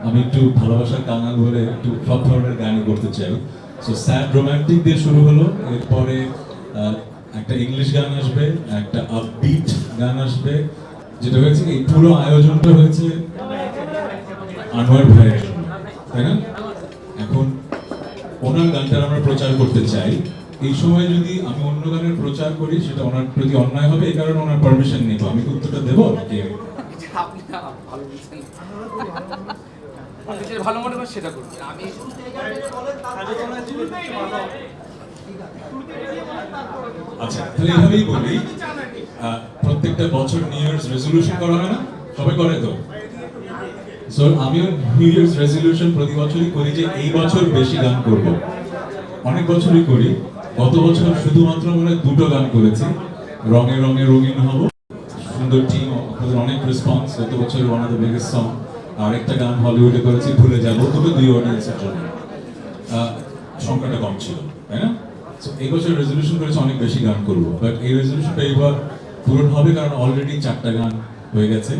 আমি একটু ভালোবাসার কাঙাল বলে একটু সব ধরনের গানই করতে চাই। সো স্যাড রোমান্টিক দিয়ে শুরু হলো, এরপরে একটা ইংলিশ গান আসবে, একটা আপবিট গান আসবে। যেটা হয়েছে এই পুরো আয়োজনটা হয়েছে আনোয়ার ভাইয়ের জন্য, তাই না? এখন ওনার গানটা আমরা প্রচার করতে চাই। এই সময় যদি আমি অন্য গানের প্রচার করি সেটা ওনার প্রতি অন্যায় হবে, এই কারণে ওনার পারমিশন নিব। আমি কি উত্তরটা দেবো নাকি? আপনি না ভালো বলছেন, আপনি যেটা ভালো মনে করেন সেটা করুন। আমি আচ্ছা, তো এইভাবেই বলি, প্রত্যেকটা বছর নিউ ইয়ার্স রেজলিউশন করা হয় না? সবাই করে তো? সো আমিও নিউ ইয়ার্স রেজলিউশন প্রতি বছরই করি যে এই বছর বেশি গান করব। অনেক বছরই করি। গত বছর শুধুমাত্র মনে হয় 2টো গান করেছি, রঙে রঙে রঙিন হব। সুন্দর টিম, আপনাদের অনেক রেসপন্স। গত বছর one of the biggest song. আর একটা গান হলিউডে করেছি, ভুলে যাবো, দুটো 2 অডিয়েন্সের জন্য। সংখ্যাটা কম ছিল, তাই না? সো এই বছর রেজলিউশন করেছি অনেক বেশি গান করব, বাট এই রেজলিউশনটা এইবার পূরণ হবে, কারণ অলরেডি 4টা গান হয়ে গেছে,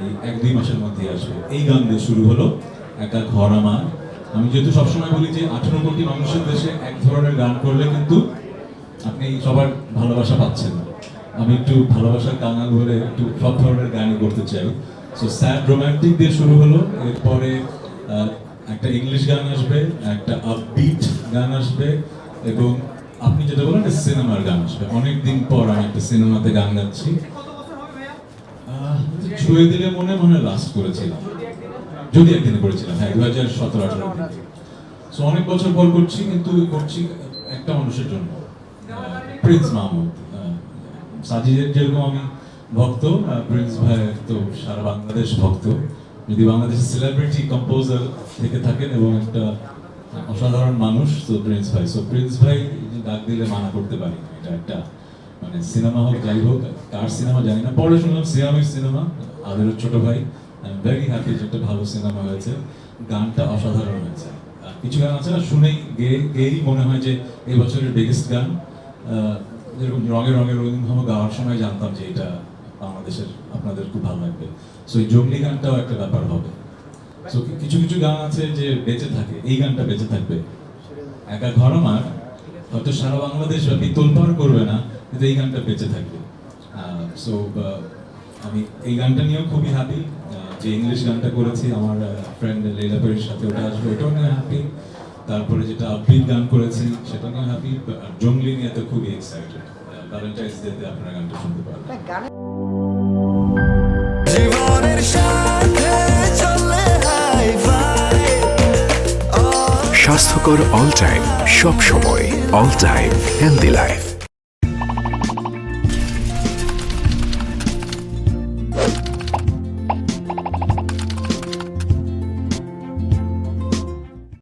এই 1-2 মাসের মধ্যে আসবে। এই গান দিয়ে শুরু হলো, একা ঘর আমার। আমি যেহেতু সবসময় বলি যে 18 কোটি মানুষের দেশে এক ধরনের গান করলে কিন্তু আপনি সবার ভালোবাসা পাচ্ছেন না। আমি একটু ভালোবাসার কাঙাল বলে একটু সব ধরনের গানই করতে চাই। সো স্যাড রোমান্টিক দিয়ে শুরু হলো, এরপরে একটা ইংলিশ গান আসবে, একটা আপবিট গান আসবে, এবং আপনি যেটা বলেন সিনেমার গান আসবে। অনেকদিন পর আমি একটা সিনেমাতে গান গাচ্ছি। ছুঁয়ে দিলে মনে মনে লাস্ট করেছিলাম, যদি একদিনে করেছিলাম, হ্যাঁ 2017-18। সো অনেক বছর পর করছি, কিন্তু করছি একটা মানুষের জন্য, প্রিন্স মাহমুদ। সাজিদের যেরকম আমি ভক্ত, প্রিন্স ভাই তো সারা বাংলাদেশ ভক্ত। যদি বাংলাদেশের সেলিব্রিটি কম্পোজার থেকে থাকেন এবং একটা অসাধারণ মানুষ, তো প্রিন্স ভাই। সো প্রিন্স ভাই ডাক দিলে মানা করতে পারি না। এটা একটা মানে সিনেমা হোক যাই হোক, কার সিনেমা জানি না, পরে শুনলাম সিয়ামের সিনেমা, আদের ছোট ভাই। আই এম ভেরি হ্যাপি যে একটা ভালো সিনেমা হয়েছে, গানটা অসাধারণ হয়েছে। কিছু গান আছে না, শুনেই গেয়েই মনে হয় যে এই বছরের বিগেস্ট গান। যেরকম রঙে রঙে রঙিন হবো গাওয়ার সময় জানতাম যে এটা বাংলাদেশের আপনাদের খুব ভালো লাগবে। সো এই জঙ্গলি গানটাও একটা ব্যাপার হবে। সো কিছু কিছু গান আছে যে বেঁচে থাকে, এই গানটা বেঁচে থাকবে। একা ঘর আমার হয়তো সারা বাংলাদেশ ব্যাপী তোলপাড় করবে না, কিন্তু এই গানটা বেঁচে থাকবে। সো আমি এই গানটা নিয়েও খুবই হ্যাপি। যে ইংলিশ গানটা করেছি আমার ফ্রেন্ড লীলা পেরির সাথে, ওটা আসবে, ওটাও নিয়ে হ্যাপি। তারপরে যেটা আপবিট গান করেছি সেটা নিয়ে হ্যাপি। জঙ্গলি নিয়ে তো খুবই এক্সাইটেড। ভ্যালেন্টাইন্স ডেতে আপনারা গানটা শুনতে পারবেন। জীবনের সাথে চলে হাই ফাই স্বাস্থ্যকর অল টাইম, সব সময় অল টাইম হেলদি লাইফ।